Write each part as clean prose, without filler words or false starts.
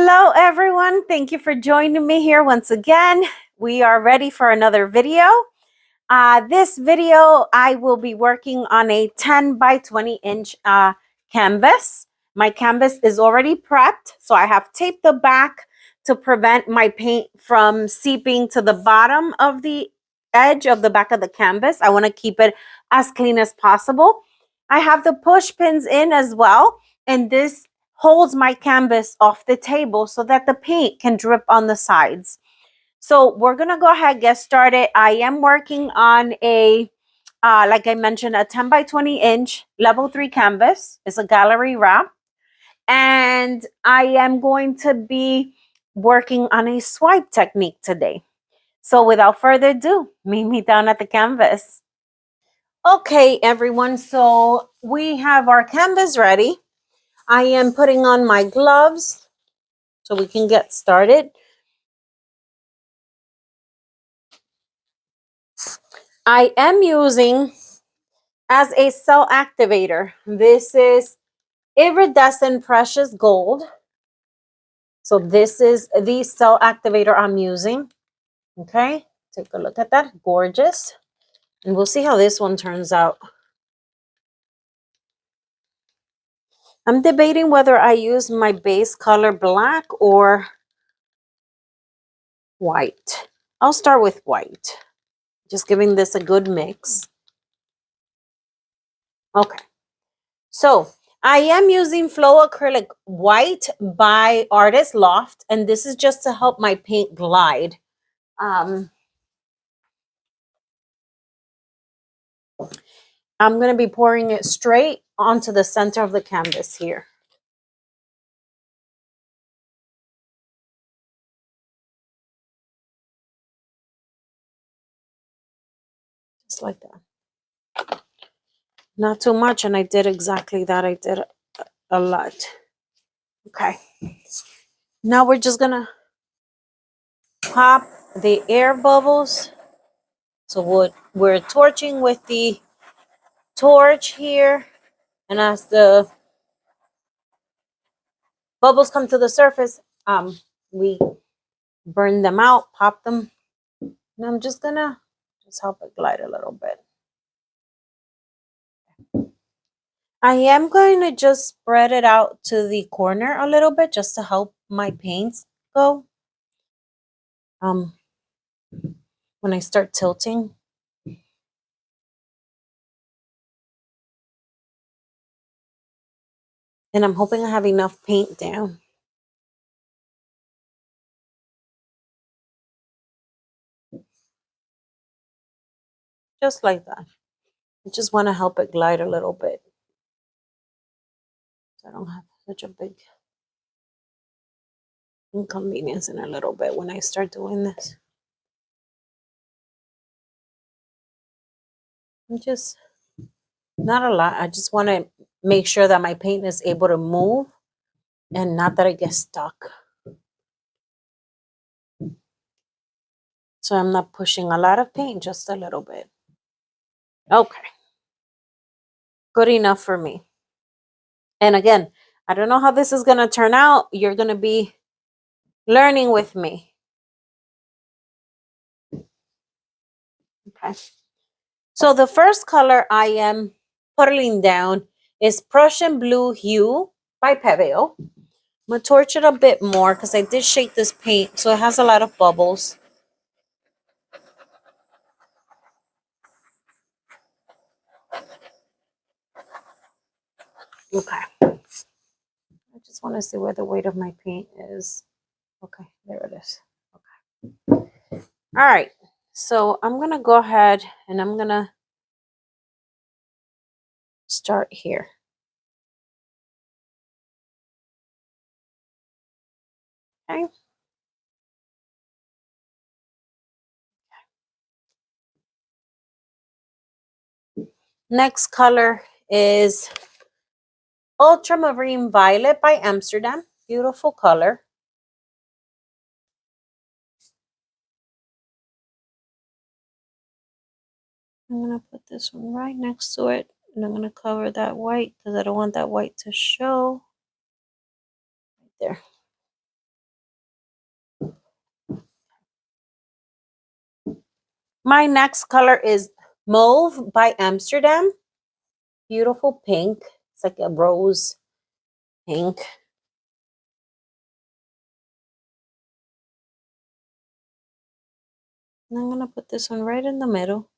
Hello everyone, thank you for joining me here once again. We are ready for another video. This video I will be working on a 10 by 20 inch canvas. My canvas is already prepped, so I have taped the back to prevent my paint from seeping to the bottom of the edge of the back of the canvas. I want to keep it as clean as possible. I have the push pins in as well, and this holds my canvas off the table so that the paint can drip on the sides. So we're gonna go ahead and get started. I am working on a, like I mentioned, a 10 by 20 inch level 3 canvas. It's a gallery wrap. And I am going to be working on a swipe technique today. So without further ado, meet me down at the canvas. Okay, everyone, so we have our canvas ready. I am putting on my gloves so we can get started. I am using as a cell activator. This is Iridescent Precious Gold. So this is the cell activator I'm using. Okay, take a look at that. Gorgeous. And we'll see how this one turns out. I'm debating whether I use my base color black or white. I'll start with white. Just giving this a good mix. Okay. So I am using Flow Acrylic White by Artist Loft, and this is just to help my paint glide. I'm going to be pouring it straight onto the center of the canvas here. Just like that. Not too much, and I did exactly that. I did a lot. Okay. Now we're just going to pop the air bubbles. So we're torching with the torch here, and as the bubbles come to the surface, we burn them out, pop them, and I'm just gonna help it glide a little bit. I am going to just spread it out to the corner a little bit just to help my paints go. When I start tilting. And I'm hoping I have enough paint down. Just like that. I just want to help it glide a little bit. So I don't have such a big inconvenience in a little bit when I start doing this. I'm just, not a lot. I just want to make sure that my paint is able to move and not that it gets stuck. So I'm not pushing a lot of paint, just a little bit. Okay. Good enough for me. And again, I don't know how this is going to turn out. You're going to be learning with me. Okay. So the first color I am putting down is Prussian Blue Hue by Pebeo. I'm going to torch it a bit more because I did shake this paint, so it has a lot of bubbles. Okay. I just want to see where the weight of my paint is. Okay, there it is. Okay. All right. So I'm going to go ahead and I'm going to start here. Okay. Next color is Ultramarine Violet by Amsterdam. Beautiful color. I'm going to put this one right next to it. And I'm going to cover that white because I don't want that white to show. Right there. My next color is Mauve by Amsterdam. Beautiful pink. It's like a rose pink. And I'm going to put this one right in the middle.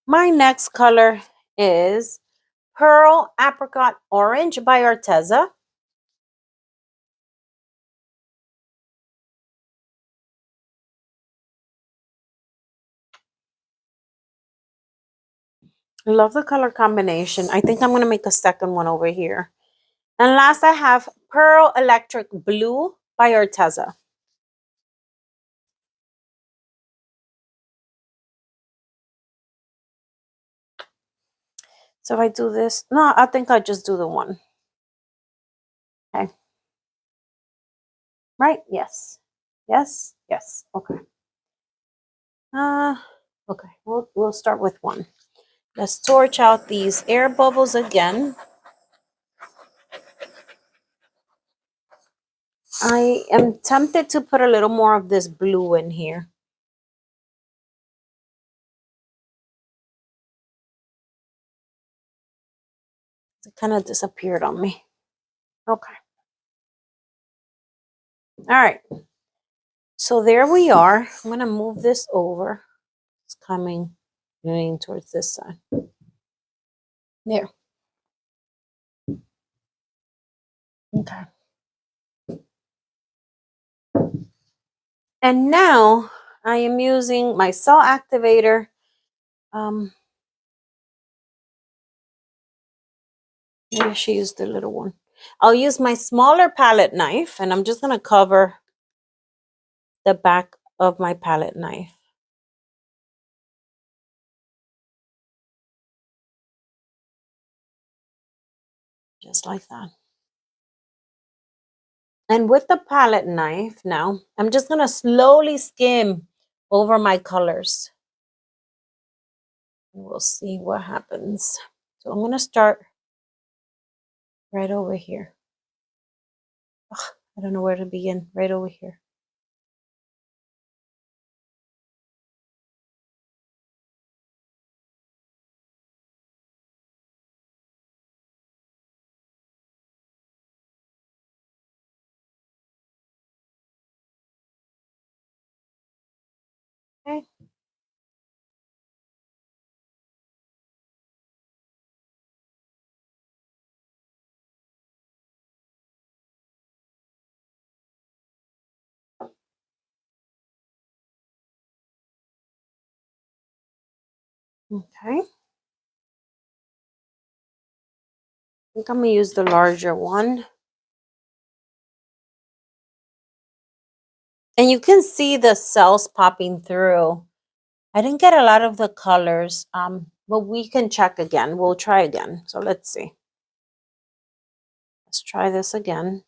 My next color is Pearl Apricot Orange by Arteza. I love the color combination. I think I'm going to make a second one over here. And last I have Pearl Electric Blue by Arteza. So if I do this, no, I think I'll just do the one. Okay. Right? Yes. Yes. Yes. Okay. Okay. We'll start with one. Let's torch out these air bubbles again. I am tempted to put a little more of this blue in here. It kind of disappeared on me. Okay. All right. So there we are. I'm going to move this over. It's moving towards this side. There. Okay. And now I am using my cell activator. Maybe I should use the little one. I'll use my smaller palette knife, and I'm just going to cover the back of my palette knife. Just like that. And with the palette knife now, I'm just going to slowly skim over my colors. We'll see what happens. So I'm going to start right over here. Ugh, I don't know where to begin. Right over here. Okay. Okay. I think I'm going to use the larger one. And you can see the cells popping through. I didn't get a lot of the colors, but we can check again. We'll try again. So let's see. Let's try this again.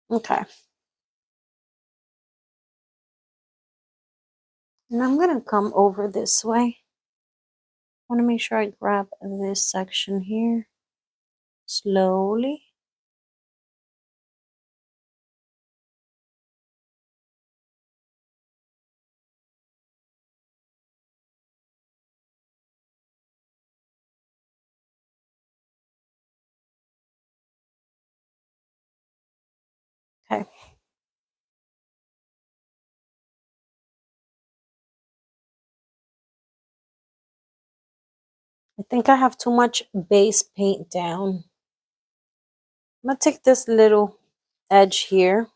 Okay. And I'm going to come over this way. I want to make sure I grab this section here slowly. Okay. I think I have too much base paint down. I'm going to take this little edge here.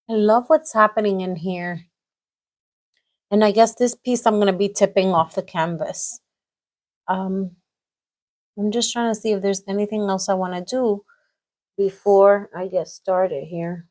I love what's happening in here. And I guess this piece I'm going to be tipping off the canvas. I'm just trying to see if there's anything else I want to do before I get started here.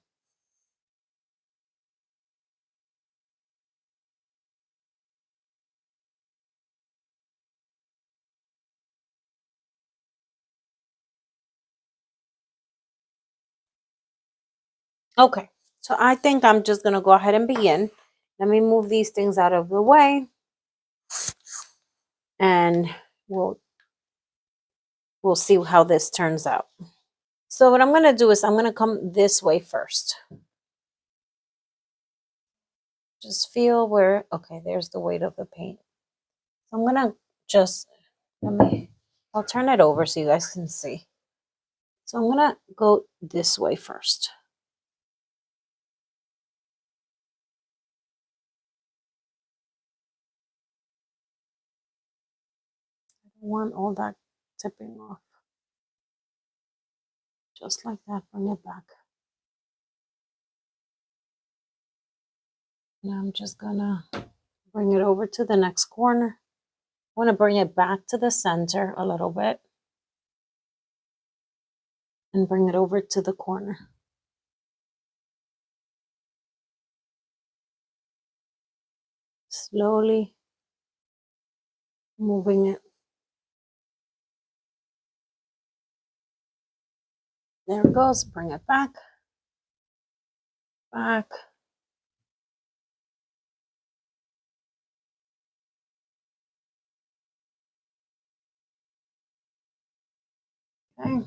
Okay, so I think I'm just gonna go ahead and begin. Let me move these things out of the way, and we'll see how this turns out. So what I'm gonna do is I'm gonna come this way first. Just feel where, okay, there's the weight of the paint. So I'm gonna just, I'll turn it over so you guys can see. So I'm gonna go this way first. I don't want all that tipping off. Just like that, bring it back. Now I'm just gonna bring it over to the next corner. I want to bring it back to the center a little bit and bring it over to the corner. Slowly moving it. There it goes. Bring it back. Back. Okay.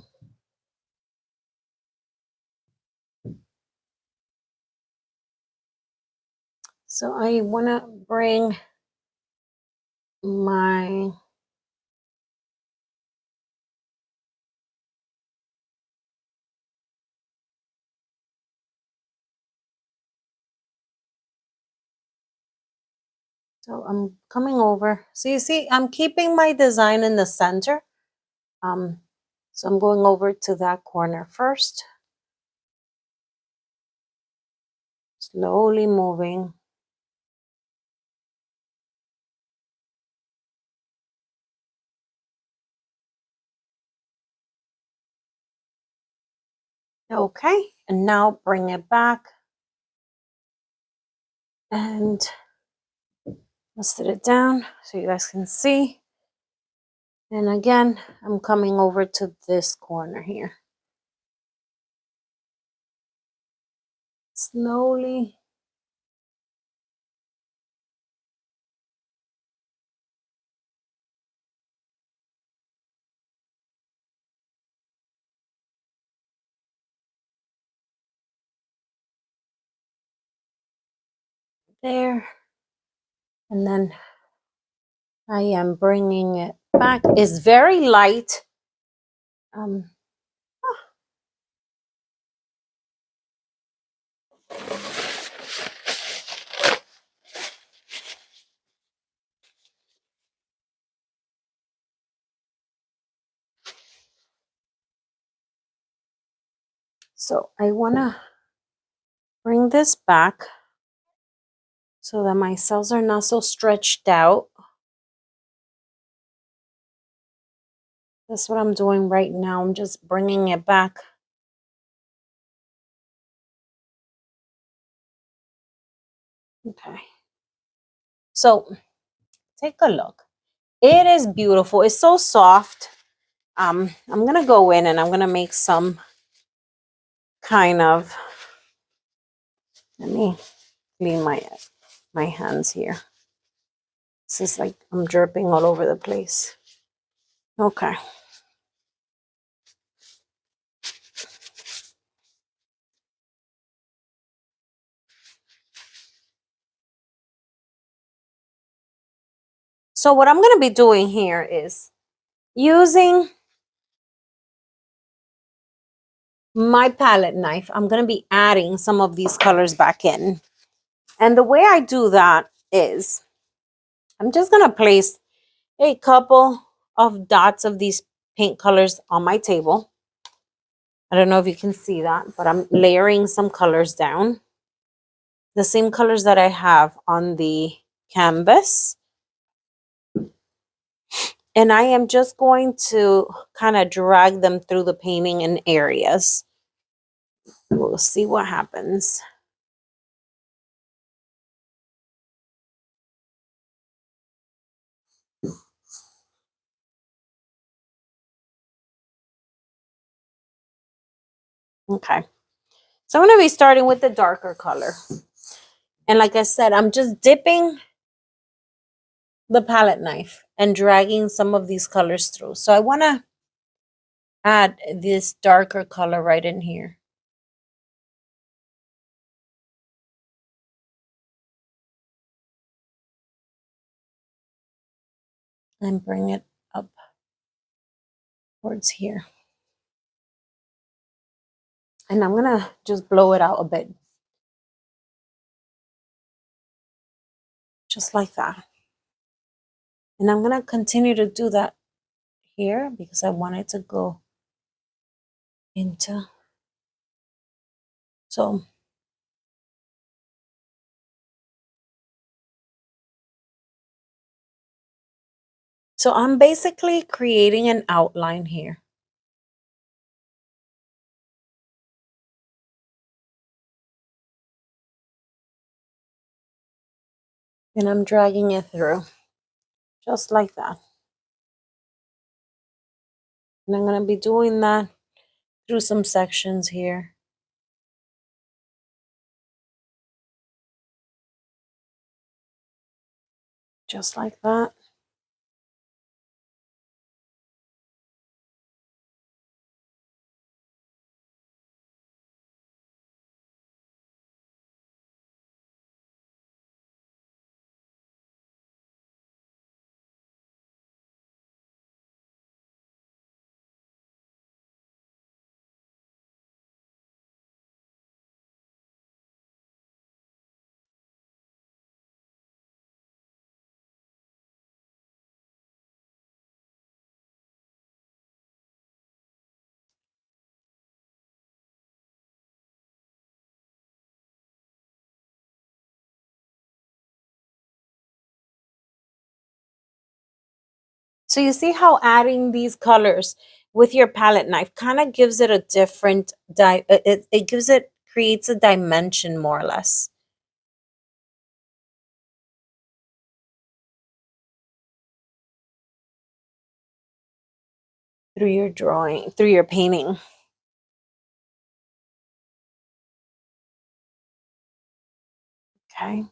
So I want to bring my so I'm coming over. So you see, I'm keeping my design in the center. So I'm going over to that corner first. Slowly moving. Okay, and now bring it back. And I'll sit it down so you guys can see. And again, I'm coming over to this corner here. Slowly. There. And then I am bringing it back. It's very light. So I want to bring this back so that my cells are not so stretched out. That's what I'm doing right now. I'm just bringing it back. Okay. So take a look. It is beautiful. It's so soft. I'm going to go in and I'm going to make some kind of, let me clean my hands here. This is like I'm dripping all over the place. Okay. So what I'm going to be doing here is using my palette knife. I'm going to be adding some of these colors back in. And the way I do that is I'm just going to place a couple of dots of these paint colors on my table. I don't know if you can see that, but I'm layering some colors down. The same colors that I have on the canvas. And I am just going to kind of drag them through the painting in areas. We'll see what happens. Okay. So I'm going to be starting with the darker color. And like I said, I'm just dipping the palette knife and dragging some of these colors through. So I want to add this darker color right in here. And bring it up towards here. And I'm going to just blow it out a bit. Just like that. And I'm going to continue to do that here because I want it to go into. So I'm basically creating an outline here. And I'm dragging it through just like that. And I'm going to be doing that through some sections here. Just like that. So you see how adding these colors with your palette knife kind of gives it a different, creates a dimension more or less. Through your drawing, through your painting. Okay.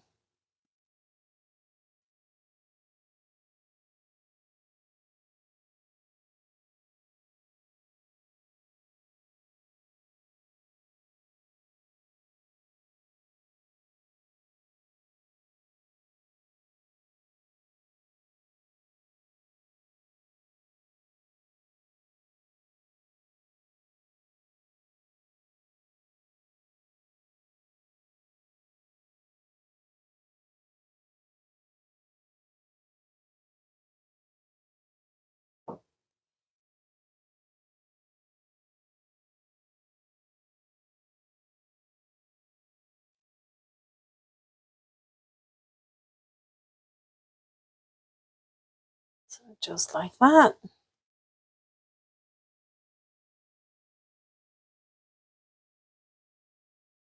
So just like that.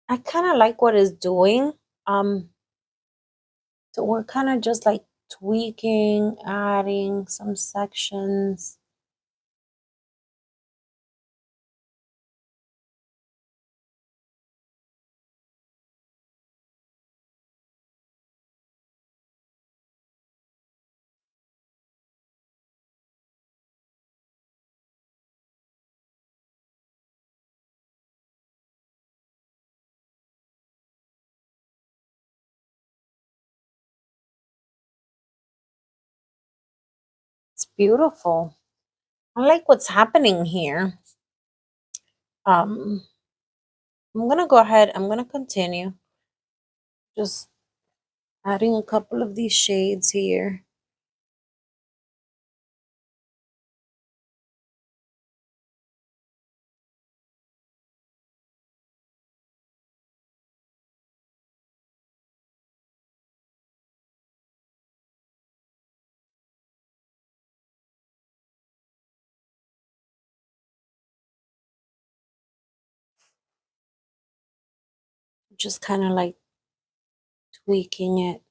I kind of like what it's doing. So we're kind of just like tweaking, adding some sections. It's beautiful. I like what's happening here. I'm gonna go ahead, I'm gonna continue. Just adding a couple of these shades here. Just kind of like tweaking it.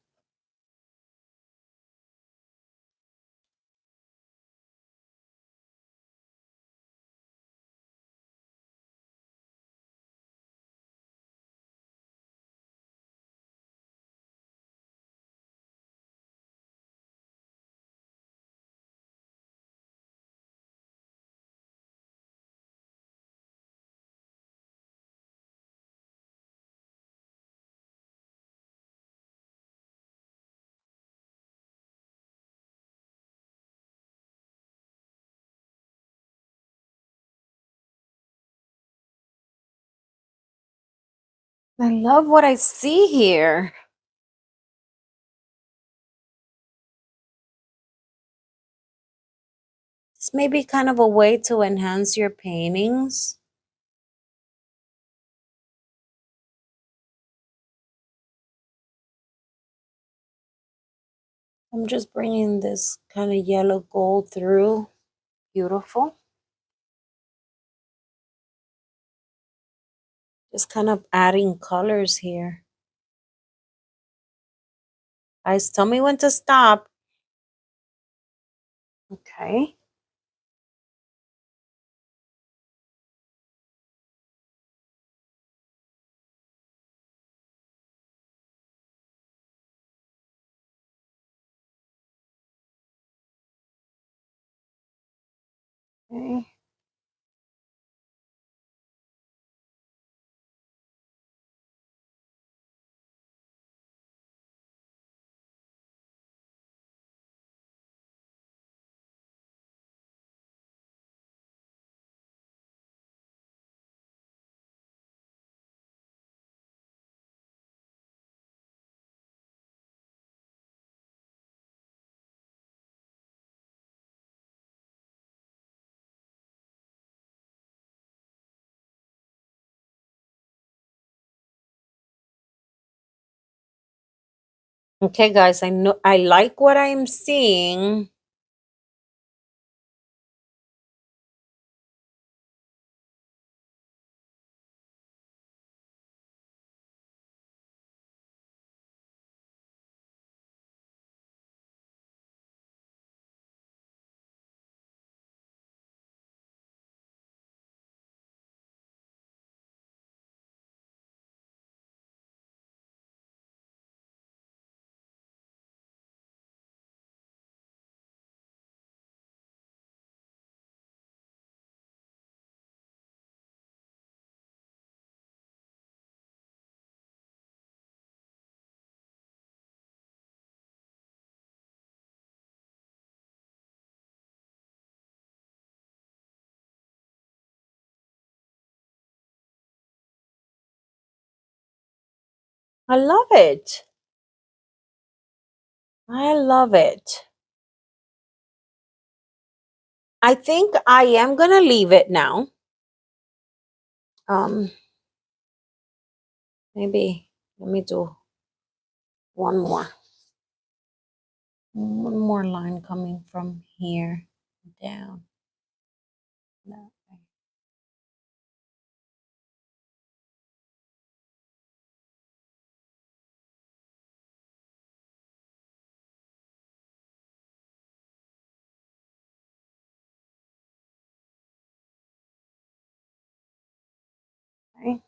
I love what I see here. This may be kind of a way to enhance your paintings. I'm just bringing this kind of yellow gold through. Beautiful. Just kind of adding colors here. Guys, tell me when to stop. Okay. Okay. Okay, guys, I know I like what I'm seeing. I love it. I love it. I think I am gonna leave it now. Um, maybe let me do one more. One more line coming from here down. That way. Okay.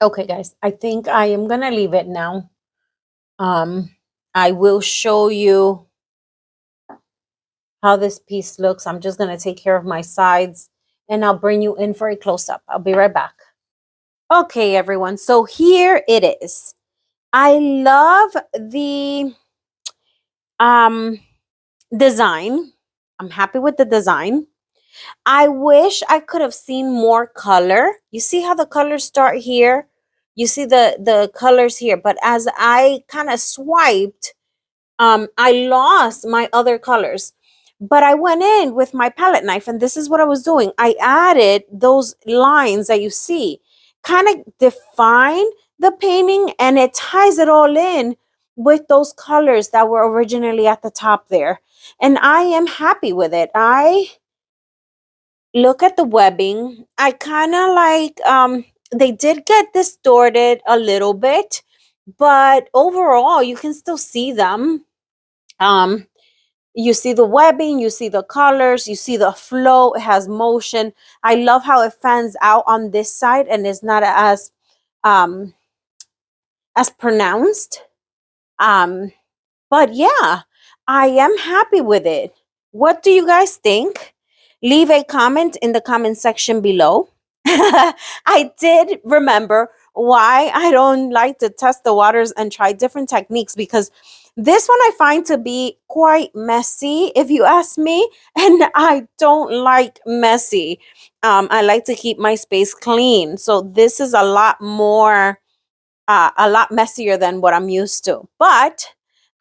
Okay, guys, I think I am gonna leave it now. Um, I will show you how this piece looks. I'm just gonna take care of my sides and I'll bring you in for a close-up. I'll be right back. Okay, everyone, so here it is. I love the um design. I'm happy with the design. I wish I could have seen more color. You see how the colors start here? You see the colors here, but as I kind of swiped, I lost my other colors. But I went in with my palette knife, and this is what I was doing. I added those lines that you see, kind of define the painting, and it ties it all in with those colors that were originally at the top there. And I am happy with it. I look at the webbing. I kind of like they did get distorted a little bit, but overall you can still see them. Um You see the webbing, you see the colors, you see the flow, it has motion. I love how it fans out on this side and is not um as pronounced. But yeah, I am happy with it. What do you guys think? Leave a comment in the comment section below. I did remember why I don't like to test the waters and try different techniques, because this one I find to be quite messy, if you ask me, and I don't like messy. I like to keep my space clean. So this is a lot messier than what I'm used to. But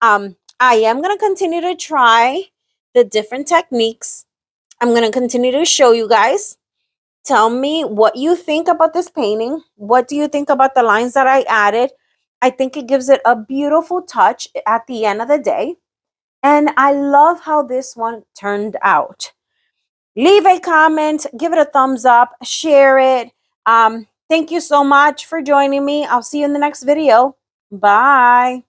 I am going to continue to try the different techniques. I'm going to continue to show you guys. Tell me what you think about this painting. What do you think about the lines that I added? I think it gives it a beautiful touch at the end of the day. And I love how this one turned out. Leave a comment, give it a thumbs up, share it. Thank you so much for joining me. I'll see you in the next video. Bye.